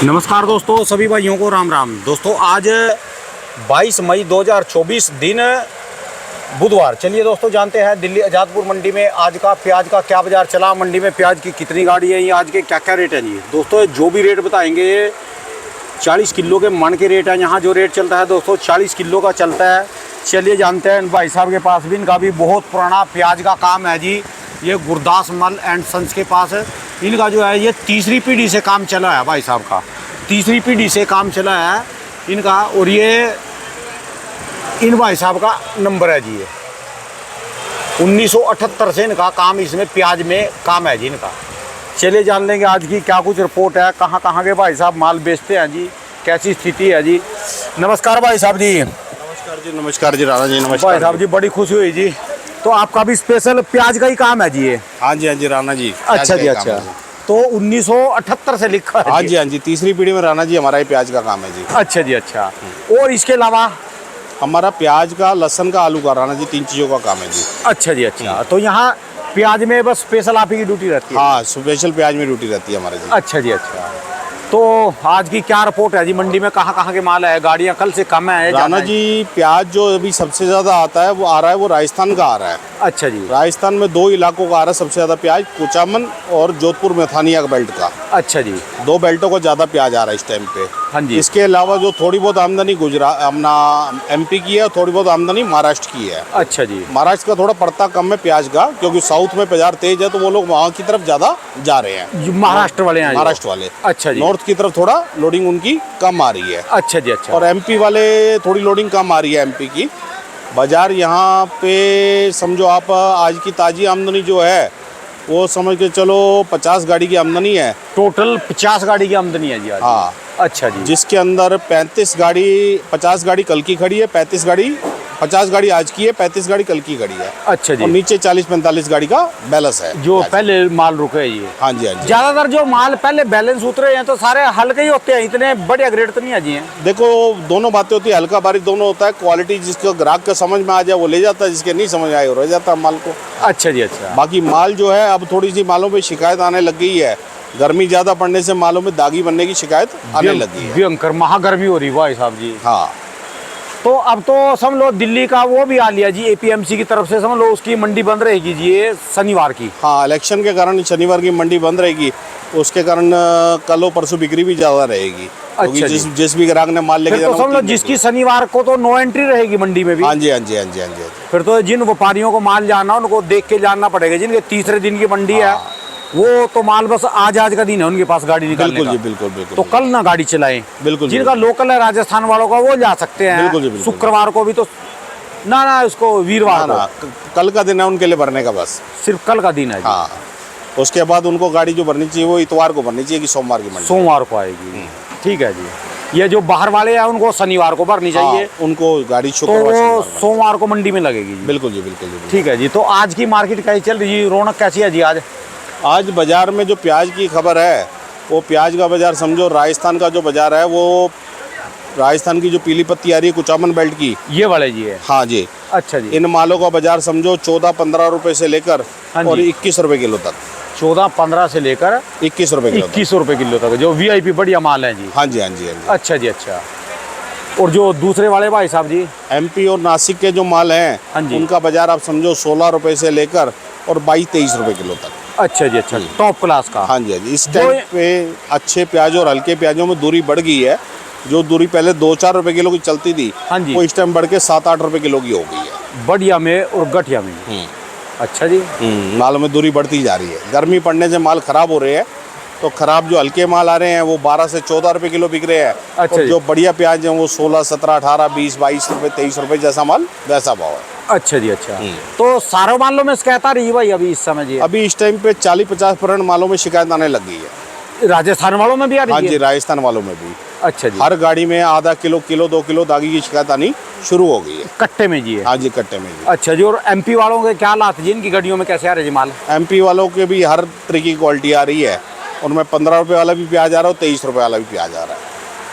नमस्कार दोस्तों, सभी भाइयों को राम राम। दोस्तों आज 22 मई 2024 दिन बुधवार। चलिए दोस्तों जानते हैं दिल्ली आज़ादपुर मंडी में आज का प्याज का क्या बाजार चला, मंडी में प्याज की कितनी गाड़ी है, ये आज के क्या क्या रेट है जी। दोस्तों जो भी रेट बताएंगे 40 किलो के मन के रेट है। यहाँ जो रेट चलता है दोस्तों 40 किलो का चलता है। चलिए जानते हैं भाई साहब के पास भी, इनका भी बहुत पुराना प्याज का काम है जी। ये गुरदास मल एंड सन्स के पास है। इनका जो है ये तीसरी पीढ़ी से काम चला है भाई साहब का, तीसरी पीढ़ी से काम चला है इनका। और ये इन भाई साहब का नंबर है जी। ये 1978 से इनका काम, इसमें प्याज में काम है जी इनका। चलिए जान लेंगे आज की क्या कुछ रिपोर्ट है, कहाँ के भाई साहब माल बेचते हैं जी, कैसी स्थिति है जी। नमस्कार भाई साहब जी। नमस्कार जी राणा जी। नमस्कार भाई साहब जी, बड़ी खुशी हुई जी। तो आपका भी स्पेशल प्याज का ही काम है जी ये? हाँ जी राणा जी। अच्छा जी, अच्छा। तो 1978 से लिखा है? हाँ जी, तीसरी पीढ़ी में राणा जी हमारा ही प्याज का काम है जी। अच्छा जी, अच्छा। और इसके अलावा हमारा प्याज का, लहसुन का, आलू का, राणा जी 3 चीज़ों का काम है जी। अच्छा जी, अच्छा। तो यहाँ प्याज में बस स्पेशल आप ही की ड्यूटी रहती है? हाँ, स्पेशल प्याज में ड्यूटी रहती है हमारे जी। अच्छा जी, अच्छा। तो आज की क्या रिपोर्ट है जी, मंडी में कहाँ के माल है? गाड़ियाँ कल से कम है राणा जी? प्याज जो अभी सबसे ज़्यादा आता है वो आ रहा है, वो राजस्थान का आ रहा है। अच्छा जी। राजस्थान में 2 इलाकों का आ रहा है सबसे ज़्यादा प्याज, कुचामन और जोधपुर मैथानिया बेल्ट का। अच्छा जी। 2 बेल्टों को ज़्यादा प्याज आ रहा है इस टाइम पे। हाँ जी। इसके अलावा जो थोड़ी बहुत आमदनी गुजरात अपना MP की है और थोड़ी बहुत आमदनी महाराष्ट्र की है। अच्छा जी। महाराष्ट्र का थोड़ा पड़ता कम है प्याज का, क्योंकि साउथ में बाजार तेज है तो वो लोग वहाँ की तरफ ज़्यादा जा रहे हैं, महाराष्ट्र वाले हैं? महाराष्ट्र वाले। अच्छा जी। नॉर्थ की तरफ थोड़ा लोडिंग उनकी कम आ रही है। अच्छा जी, अच्छा। और MP वाले थोड़ी लोडिंग कम आ रही है MP की। बाजार यहाँ पे समझो आप आज की ताज़ी आमदनी जो है वो समझ के चलो 50 गाड़ी की आमदनी है। टोटल 50 गाड़ी की आमदनी है जी आज? हाँ। अच्छा जी। जिसके अंदर 50 गाड़ी कल की खड़ी है, 50 गाड़ी आज की है, 35 गाड़ी कल की खड़ी है। अच्छा जी। और नीचे 40-45 गाड़ी का बैलेंस है जो पहले माल रुके है ये? हाँ जी, हाँ जी। ज्यादातर जो माल पहले बैलेंस उतरे हैं तो सारे हल्के ही होते हैं, इतने बढ़िया ग्रेड तो नहीं है जी हैं? देखो दोनों बातें होती है, हल्का बारीक दोनों होता है। क्वालिटी जिसको ग्राहक के समझ में आ जाए वो ले जाता है, जिसके नहीं समझ आए वो रह जाता है माल को। अच्छा जी, अच्छा। बाकी माल जो है अब थोड़ी सी मालों में शिकायत आने लग गई है। गर्मी ज्यादा पड़ने से मालों में दागी बनने की शिकायत आने लगी है। भयंकर महागर्मी हो रही भाई साहब जी। हाँ। तो अब तो समझ लो दिल्ली का वो भी आ लिया जी, APMC की तरफ से समझ लो उसकी मंडी बंद रहेगी जी ये शनिवार की। हाँ, इलेक्शन के कारण शनिवार की मंडी बंद रहेगी, उसके कारण कल और परसों बिक्री भी ज्यादा रहेगी। क्योंकि अच्छा जिस भी ग्राहक ने माल लेके जाना, तो समझ लो जिसकी शनिवार को तो नो एंट्री रहेगी मंडी में भी। हाँ जी, हाँ जी, हाँ जी, हाँ जी। फिर तो जिन व्यापारियों को माल जाना उनको देख के जानना पड़ेगा। जिनके तीसरे दिन की मंडी है वो तो माल बस आज का दिन है उनके पास गाड़ी निकालने का। बिल्कुल जी, बिल्कुल। तो कल ना गाड़ी चलाएं। बिल्कुल। जिनका लोकल है राजस्थान वालों का वो जा सकते हैं। बिल्कुल। शुक्रवार को भी तो ना उसको वीरवार ना, कल का दिन है उनके लिए भरने का, बस सिर्फ कल का दिन है। हाँ, उसके बाद उनको गाड़ी जो भरनी चाहिए वो इतवार को भरनी चाहिए कि सोमवार की मंडी, सोमवार को आएगी। ठीक है जी। ये जो बाहर वाले हैं उनको शनिवार को भरनी चाहिए। हाँ, उनको गाड़ी तो शुक्रवार सोमवार को मंडी में लगेगी जी। बिल्कुल जी, बिल्कुल। ठीक है जी। तो आज की मार्केट कैसी चल रही है, रौनक कैसी है जी आज बाजार में जो प्याज की खबर है वो प्याज का बाजार समझो राजस्थान का जो बाजार है वो राजस्थान की जो पीली पत्ती आ रही है कुचामन बेल्ट की, ये वाले जी है? हाँ जी। अच्छा जी। इन मालों का बाजार समझो 14-15 रुपए से लेकर और 21 रुपए किलो तक। 14-15 से लेकर 21 रुपए किलो 21 रुपए किलो तक जो VIP बढ़िया माल है जी? हाँ जी, हाँ जी, हाँ जी। अच्छा जी, अच्छा। और जो दूसरे वाले भाई साहब जी MP और नासिक के जो माल हैं हाँ जी, उनका बाजार आप समझो 16 रुपए से लेकर और 22-23 रुपए किलो तक। अच्छा जी, अच्छा। टॉप क्लास का? हाँ जी, हाँ जी। इस टाइम पे अच्छे प्याज और हल्के प्याजों में दूरी बढ़ गई है। जो दूरी पहले 2-4 रुपए किलो की चलती थी हाँ जी, वो इस टाइम बढ़ के 7-8 रुपए किलो की हो गई है, बढ़िया में और गठिया में। अच्छा जी। माल में दूरी बढ़ती जा रही है। गर्मी पड़ने से माल खराब हो रहे हैं, तो खराब जो हल्के माल आ रहे हैं वो 12 से 14 रुपए किलो बिक रहे हैं। अच्छा और जो बढ़िया प्याज हैं वो 16, 17, 18, 20, 22 रुपए, 23 रुपए जैसा माल वैसा भाव है। अच्छा जी, अच्छा। तो सारे मालों में शिकायत आ रही है भाई अभी इस समय जी? अभी इस टाइम पे 40-50% मालों में शिकायत आने लग गई है। राजस्थान वालों में भी आ रही है? हाँ जी, राजस्थान वालों में भी। अच्छा जी। हर गाड़ी में आधा किलो, 2 किलो दागी की शिकायत आनी शुरू हो गई है। कट्टे में जी है? हाँ जी, कट्टे में जी। अच्छा जी। और MP वालों के क्या हालात जी, इनकी गाड़ियों में कैसे आ रहे जी माल? MP वालों के भी हर तरह की क्वालिटी आ रही है। उनमें 15 रुपए वाला भी प्याज आ रहा है और 23 रुपए वाला भी प्याज आ रहा है।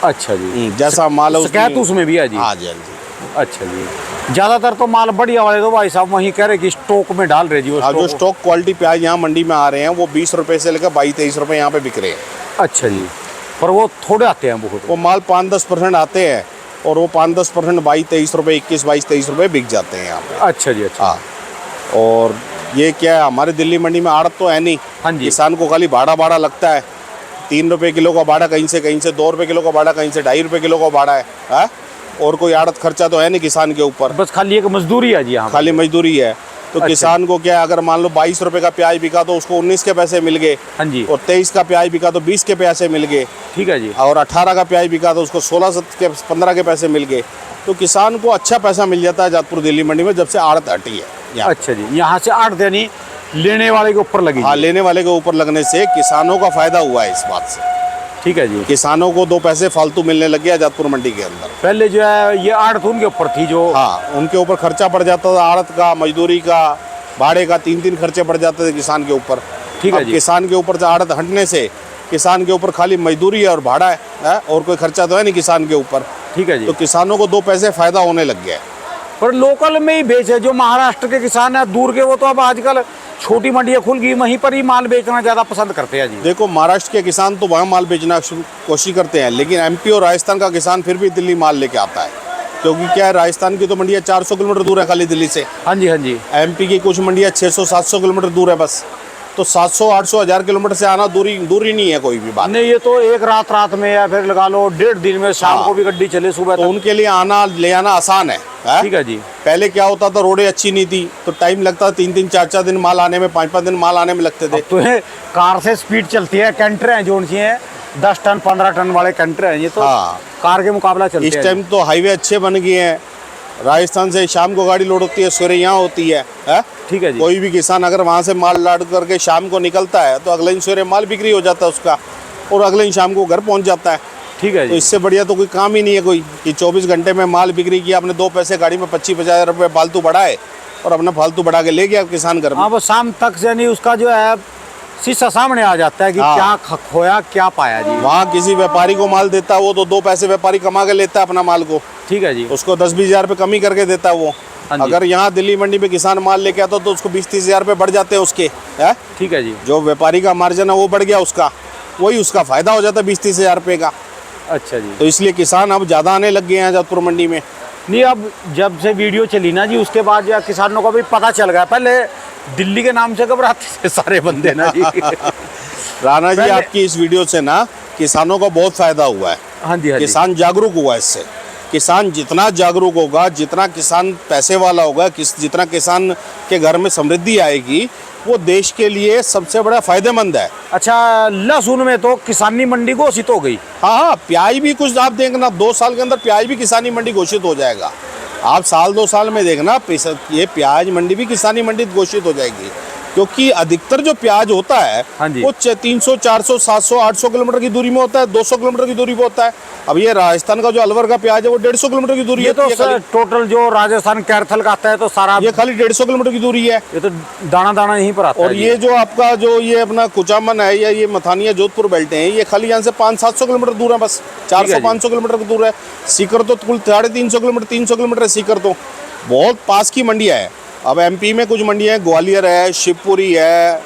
अच्छा जी। जैसा माल है शिकायत उसमें भी है जी? हाँ जी, हाँ जी। अच्छा जी। ज़्यादातर तो माल बढ़िया वाले तो भाई साहब वहीं कह रहे कि स्टॉक में डाल रहे जी। वो जो स्टॉक क्वालिटी प्याज यहाँ मंडी में आ रहे हैं वो 20 रुपए से लेकर 22-23 रुपए यहाँ पे बिक रहे हैं। अच्छा जी। पर वो थोड़े आते हैं बहुत। वो माल 5-10% आते हैं और वो 5-10% 22-23 रुपये, 21-22-23 रुपये बिक जाते हैं यहाँ पे। अच्छा जी, अच्छा। हाँ, और ये क्या है, हमारे दिल्ली मंडी में आड़त तो है नहीं। हाँ जी। किसान को खाली भाड़ा लगता है। 3 रुपये किलो का भाड़ा कहीं से 2 रुपये किलो का भाड़ा कहीं से 2.5 रुपये किलो का भाड़ा है, हाँ? और कोई आड़त खर्चा तो है नहीं किसान के ऊपर, बस खाली एक मजदूरी है जी यहाँ। खाली मजदूरी है। तो अच्छा। किसान को क्या है, अगर मान लो 22 रुपये का प्याज बिका तो उसको 19 के पैसे मिल गए, हाँ जी, और 23 का प्याज बिका तो 20 के पैसे मिल गए, ठीक है जी। और 18 का प्याज बिका तो उसको 15 के पैसे मिल गए। तो किसान को अच्छा पैसा मिल जाता है जातपुर दिल्ली मंडी में जब से आड़त हटी है यहाँ। अच्छा जी, यहाँ से आड़ यानी लेने वाले के ऊपर लगी। हाँ, लेने वाले के ऊपर लगने से किसानों का फायदा हुआ है इस बात से। ठीक है जी। किसानों को 2 पैसे फालतू मिलने लग गया जातपुर मंडी के अंदर। पहले जो है ये आड़त उनके ऊपर थी जो। हाँ, उनके ऊपर खर्चा पड़ जाता था, आड़त का, मजदूरी का, भाड़े का, 3 खर्चे पड़ जाते थे किसान के ऊपर। ठीक है अब जी। किसान के ऊपर से आड़त हटने से किसान के ऊपर खाली मजदूरी है और भाड़ा है, और कोई खर्चा तो है नहीं किसान के ऊपर। ठीक है जी। तो किसानों को 2 पैसे फायदा होने लग गया है। पर लोकल में ही बेचे, जो महाराष्ट्र के किसान है दूर के, वो तो अब आजकल छोटी मंडियाँ खुल गई, वहीं पर ही माल बेचना ज़्यादा पसंद करते हैं जी। देखो, महाराष्ट्र के किसान तो वहाँ माल बेचना कोशिश करते हैं, लेकिन एमपी और राजस्थान का किसान फिर भी दिल्ली माल लेके आता है, क्योंकि क्या है, राजस्थान की तो मंडियाँ 400 किलोमीटर दूर है खाली दिल्ली से। हाँ जी, हाँ जी। एमपी की कुछ मंडियाँ 600-700 किलोमीटर दूर है बस। तो 700-800 1000 किलोमीटर से आना दूरी नहीं है कोई भी बात। नहीं, ये तो एक रात में, या फिर लगा लो 1.5 दिन में, शाम हाँ। को भी गड्डी चले सुबह तो तक। उनके लिए आना ले आना आसान है। ठीक है जी। पहले क्या होता था, रोडें अच्छी नहीं थी तो टाइम लगता था, 3-3 4-4 दिन माल आने में, 5-5 दिन माल आने में लगते थे। तो ये कार से स्पीड चलती है, कैंटर हैं जो उनकी हैं 10 टन 15 टन वाले कैंटर हैं, ये तो हाँ। कार के मुकाबला चलते इस हैं। टाइम तो हाईवे अच्छे बन गए हैं। राजस्थान से शाम को गाड़ी लोड होती है, सवेरे यहाँ होती है। ठीक है जी। कोई भी किसान अगर वहाँ से माल लोड करके शाम को निकलता है तो अगले दिन सवेरे माल बिक्री हो जाता है उसका, और अगले दिन शाम को घर पहुँच जाता है। ठीक है तो जी। इससे बढ़िया तो कोई काम ही नहीं है कोई, कि 24 घंटे में माल बिक्री किया, आपने 2 पैसे गाड़ी में 25-50 रुपये फालतू बढ़ाए और अपना फालतू बढ़ा के ले गया किसान घर में। हाँ, वो शाम तक यानी उसका जो है शीशा सामने आ जाता है कि हाँ। क्या खोया क्या पाया जी। वहाँ किसी व्यापारी को माल देता है वो तो 2 पैसे व्यापारी कमा के लेता है अपना माल को, ठीक है जी। उसको 10-20 हज़ार रुपये कमी करके देता है वो। हाँ जी। अगर यहाँ दिल्ली मंडी में किसान माल लेके आता तो उसको 20-30 हज़ार रुपये बढ़ जाते हैं उसके, है? ठीक है जी। जो व्यापारी का मार्जिन है वो बढ़ गया उसका, वही उसका फायदा हो जाता है 20-30 हज़ार रुपये का। अच्छा जी। तो इसलिए किसान अब ज़्यादा आने लग गए हैं जातपुर मंडी में। नहीं, अब जब से वीडियो चली ना जी, उसके बाद जो किसानों को भी पता चल गया। पहले दिल्ली के नाम से घबराते थे सारे बंदे ना जी। राणा जी, पहले- आपकी इस वीडियो से ना किसानों को बहुत फायदा हुआ है। हाँ जी, हाँ जी। किसान जागरूक हुआ इससे। किसान जितना जागरूक होगा, जितना किसान पैसे वाला होगा, जितना किसान के घर में समृद्धि आएगी, वो देश के लिए सबसे बड़ा फायदेमंद है। अच्छा, लहसुन में तो किसानी मंडी घोषित हो गई। हाँ, प्याज भी कुछ आप देखना, 2 साल के अंदर प्याज भी किसानी मंडी घोषित हो जाएगा। आप 1-2 साल में देखना, ये प्याज मंडी भी किसानी मंडी घोषित हो जाएगी, क्योंकि अधिकतर जो प्याज होता है हाँ जी। वो 300, 400, 700, 800 किलोमीटर की दूरी में होता है, 200 किलोमीटर की दूरी पे होता है। अब ये राजस्थान का जो अलवर का प्याज है वो 150 किलोमीटर की दूरी ये है। तो सर टोटल जो राजस्थान कैरथल का आता है तो सारा ये खाली 150 किलोमीटर की दूरी है। ये तो दाना दाना यहीं पर आता और है जी। ये जो आपका जो ये अपना कुचामन है या ये मथानिया जोधपुर बेल्ट है, ये खाली यहाँ से 500-700 किलोमीटर दूर है, बस 400-500 किलोमीटर की दूर है। सीकर तो कुल 350 किलोमीटर 300 किलोमीटर है सीकर, तो बहुत पास की मंडियाँ है। अब एमपी में कुछ मंडियाँ हैं, ग्वालियर है, शिवपुरी है,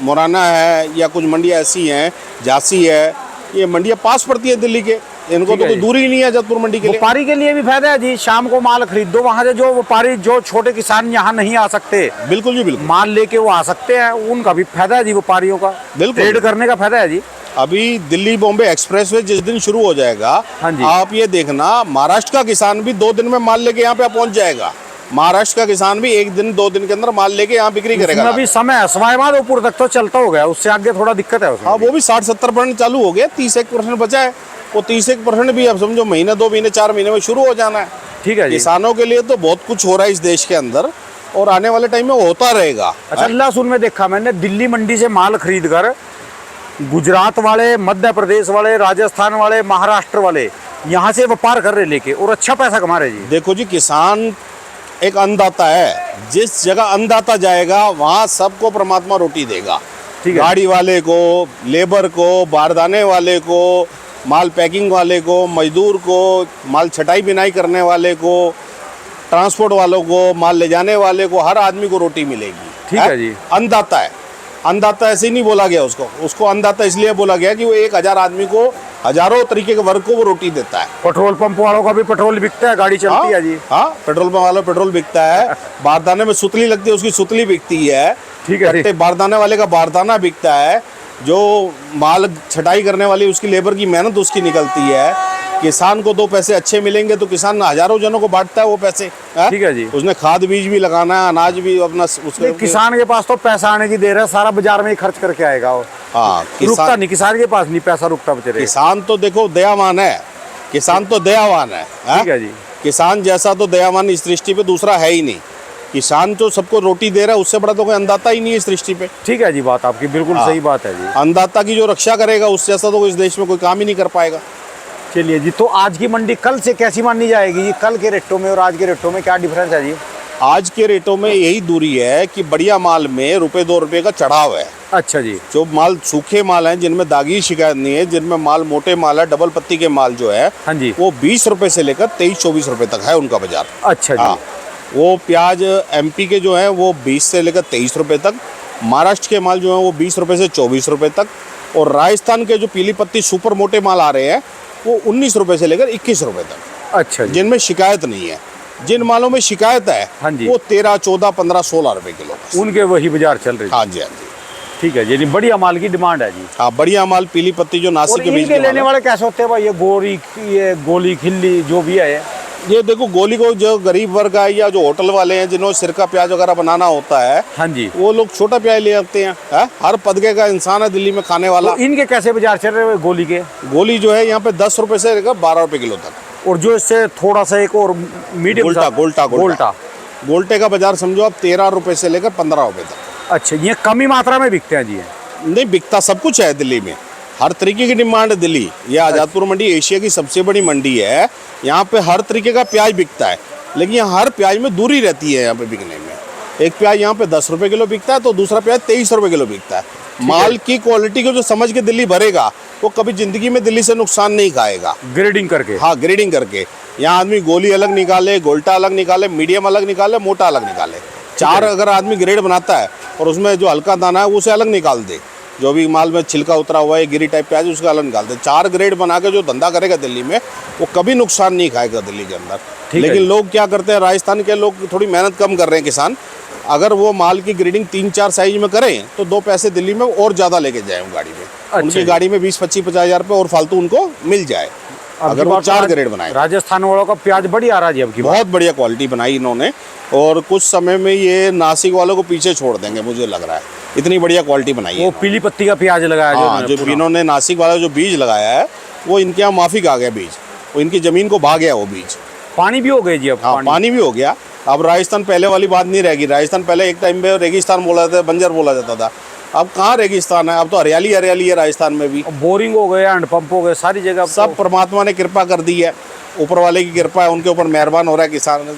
मुरैना है, या कुछ मंडियाँ ऐसी हैं, झांसी है, ये मंडियाँ पास पड़ती है दिल्ली के, इनको ठीक तो है कोई जी। दूरी नहीं है जातपुर मंडी के लिए। व्यापारी के लिए भी फायदा है जी, शाम को माल खरीद दो वहाँ से, जो व्यापारी जो छोटे किसान यहाँ नहीं आ सकते, बिल्कुल जी, बिल्कुल। माल लेके वो आ सकते हैं, उनका भी फायदा है जी, व्यापारियों का बिल्कुल। ट्रेड करने का फायदा है जी। अभी दिल्ली बॉम्बे एक्सप्रेसवे जिस दिन शुरू हो जाएगा, हाँ जी। आप ये देखना, महाराष्ट्र का किसान भी 2 दिन में माल लेके यहाँ पे पहुंच जाएगा। महाराष्ट्र का किसान भी 1 दिन 2 दिन के अंदर माल लेके यहाँ बिक्री करेगा। उसमें भी समय सवाईमाधोपुर तक तो चलता हो गया, उससे आगे थोड़ा दिक्कत है उसमें। हाँ, वो भी 60-70% चालू हो गया, 31% बचा है। वो 31% भी अब समझो महीना 2 महीने 4 महीने में शुरू हो जाना है। ठीक है जी। किसानों के लिए तो बहुत कुछ हो रहा है इस देश के अंदर, और आने वाले टाइम में होता रहेगा। अच्छा, लहसुन में देखा मैंने, दिल्ली मंडी से माल खरीद कर गुजरात वाले, मध्य प्रदेश वाले, राजस्थान वाले, महाराष्ट्र वाले यहाँ से व्यापार कर रहे लेके, और अच्छा पैसा कमा रहे जी। देखो जी, किसान एक अन्नदाता है, जिस जगह अन्नदाता जाएगा वहाँ सबको परमात्मा रोटी देगा। ठीक है। गाड़ी वाले को, लेबर को, बारदाने वाले को, माल पैकिंग वाले को, मजदूर को, माल छटाई बिनाई करने वाले को, ट्रांसपोर्ट वालों को, माल ले जाने वाले को, हर आदमी को रोटी मिलेगी। ठीक है जी। अन्नदाता है। अन्नदाता ऐसे ही नहीं बोला गया उसको अन्नदाता इसलिए बोला गया कि वो 1000 आदमी को हजारों तरीके के वर्ग को वो रोटी देता है। पेट्रोल पंप वालों का भी पेट्रोल बिकता है, गाड़ी चलती है जी। हाँ, पेट्रोल पंप वाला पेट्रोल बिकता है। बारदाने में सुतली लगती है, उसकी सुतली बिकती है। ठीक है जी। कट्टे बारदाने वाले का बारदाना बिकता है। जो माल छटाई करने वाली उसकी लेबर की मेहनत उसकी निकलती है। किसान को 2 पैसे अच्छे मिलेंगे तो किसान हजारों जनों को बांटता है वो पैसे। ठीक है जी। उसने खाद बीज भी लगाना है, अनाज भी अपना उसके। किसान के पास तो पैसा आने की देर है, सारा बाजार में ही खर्च करके आएगा वो। हाँ, रुकता नहीं, किसान के पास नहीं पैसा रुकता बेचारे। किसान तो देखो दयावान है, किसान तो दयावान है। ठीक है जी। किसान जैसा तो दयावान इस सृष्टि पे दूसरा है ही नहीं। किसान तो सबको रोटी दे रहा है, उससे बड़ा तो कोई अन्नदाता ही नहीं है इस सृष्टि पे। ठीक है जी, बात आपकी बिल्कुल सही बात है जी। अन्नदाता की जो रक्षा करेगा उससे ऐसा तो इस देश में कोई काम ही नहीं कर पाएगा। चलिए जी, तो आज की मंडी कल से कैसी मानी जाएगी जी? कल के रेटों में और आज के रेटों में क्या डिफरेंस है जी? आज के रेटों में यही दूरी है कि बढ़िया माल में ₹2 का चढ़ाव है। अच्छा जी। जो माल सूखे माल हैं जिनमें दागी शिकायत नहीं है, जिनमें माल मोटे माल है, डबल पत्ती के माल जो है, हाँ जी, वो ₹20 से लेकर ₹23-24 तक है उनका बाजार। अच्छा जी। हाँ, वो प्याज एमपी के जो हैं वो 20 से लेकर ₹23 तक, महाराष्ट्र के माल जो हैं वो ₹20 से ₹24 तक, और राजस्थान के जो पीली पत्ती सुपर मोटे माल आ रहे हैं वो ₹19 से लेकर ₹21 तक। अच्छा जी। जिनमें शिकायत नहीं है। जिन मालों में शिकायत है, हाँ जी, वो 13, 14, 15, ₹16 किलो। उनके वही बाजार चल रही है। हाँ जी, हाँ जी। ठीक है जी, बढ़िया माल की डिमांड है जी। हाँ, बढ़िया माल पीली पत्ती जो नासिक और के बीच इनके के लेने माल वाले कैसे होते हैं भाई? ये गोली खिल्ली जो भी है। ये देखो, गोली को जो गरीब वर्ग है या जो होटल वाले हैं जिन्होंने सिरका प्याज वगैरह बनाना होता है, हाँ जी, वो लोग छोटा प्याज ले आते हैं। हर पदके का इंसान है दिल्ली में खाने वाला। तो इनके कैसे बाजार चल रहे हैं गोली के? गोली जो है यहाँ पे ₹10 से लेकर ₹12 किलो तक। और जो इससे थोड़ा सा एक और मीडियम गोल्टे का बाजार समझो आप ₹13 से लेकर ₹15 तक। अच्छा, ये कमी मात्रा में बिकते हैं जी? नहीं, बिकता सब कुछ है दिल्ली में, हर तरीके की डिमांड है दिल्ली। ये आज़ादपुर मंडी एशिया की सबसे बड़ी मंडी है। यहाँ पे हर तरीके का प्याज बिकता है, लेकिन यहाँ हर प्याज में दूरी रहती है यहाँ पे बिकने में। एक प्याज यहाँ पे ₹10 किलो बिकता है तो दूसरा प्याज ₹23 किलो बिकता है। माल की क्वालिटी को जो समझ के दिल्ली भरेगा वो कभी जिंदगी में दिल्ली से नुकसान नहीं खाएगा। ग्रेडिंग करके? हाँ, ग्रेडिंग करके। यहाँ आदमी गोली अलग निकाले, गोल्टा अलग निकाले, मीडियम अलग निकाले, मोटा अलग निकाले। 4 अगर आदमी ग्रेड बनाता है और उसमें जो हल्का दाना है उसे अलग निकाल दे, जो भी माल में छिलका उतरा हुआ है गिरी टाइप प्याज उसका अलग निकाल दे। 4 ग्रेड बना के जो धंधा करेगा दिल्ली में वो कभी नुकसान नहीं खाएगा दिल्ली के अंदर। लेकिन लोग क्या करते हैं, राजस्थान के लोग थोड़ी मेहनत कम कर रहे हैं किसान। अगर वो माल की ग्रेडिंग 3-4 साइज में करें तो 2 पैसे दिल्ली में और ज़्यादा लेके जाए गाड़ी में। अच्छा, उनकी गाड़ी में 20-25-50 हज़ार रुपये और फालतू उनको मिल जाए अगर वो 4 ग्रेड बनाए। राजस्थान वालों का प्याज बढ़िया आ रहा है अब की, बहुत बढ़िया क्वालिटी बनाई इन्होंने, और कुछ समय में ये नासिक वालों को पीछे छोड़ देंगे मुझे लग रहा है, इतनी बढ़िया क्वालिटी बनाई है। वो पीली पत्ती का प्याज लगाया हाँ, जो इन्होंने नासिक वाला जो बीज लगाया है वो इनके यहाँ माफिक आ गया बीज, वो इनकी जमीन को भाग गया वो बीज। पानी भी हो गए जी अब? हाँ, पानी भी हो गया। अब राजस्थान पहले वाली बात नहीं रहेगी। राजस्थान पहले एक टाइम पे रेगिस्तान बोला जाता था, बंजर बोला जाता था। अब कहाँ रेगिस्तान है, अब तो हरियाली हरियाली है राजस्थान में भी। बोरिंग हो गए, हैंडपंप हो गए, सारी जगह सब परमात्मा ने कृपा कर दी है, ऊपर वाले की कृपा है, उनके ऊपर मेहरबान हो रहा है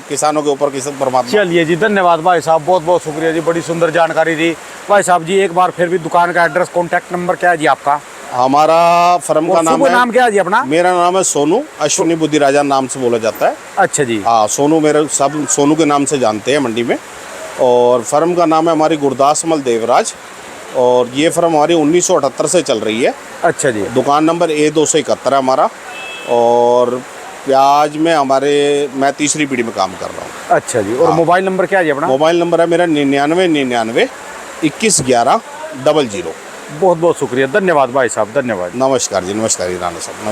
किसानों के ऊपर किसान परमात्मा। चलिए जी, धन्यवाद भाई साहब, बहुत बहुत शुक्रिया जी, बड़ी सुंदर जानकारी दी भाई साहब जी। एक बार फिर भी दुकान का एड्रेस, कॉन्टैक्ट नंबर क्या है जी आपका? हमारा फर्म का नाम क्या है जी अपना? मेरा नाम है सोनू, अश्विनी बुद्धि राजा नाम से बोला जाता है। अच्छा जी। हाँ, सोनू, मेरे सब सोनू के नाम से जानते हैं मंडी में। और फर्म का नाम है हमारी गुरदासमल देवराज, और ये फर्म हमारी 1978 से चल रही है। अच्छा जी। दुकान नंबर A271 है हमारा, और प्याज में मैं तीसरी पीढ़ी में काम कर रहा हूँ। अच्छा जी। और मोबाइल नंबर क्या है जी अपना? मोबाइल नंबर है मेरा 9999 21 11 00। बहुत बहुत शुक्रिया, धन्यवाद भाई साहब, धन्यवाद। नमस्कार जी, नमस्कार जी राणा साहब।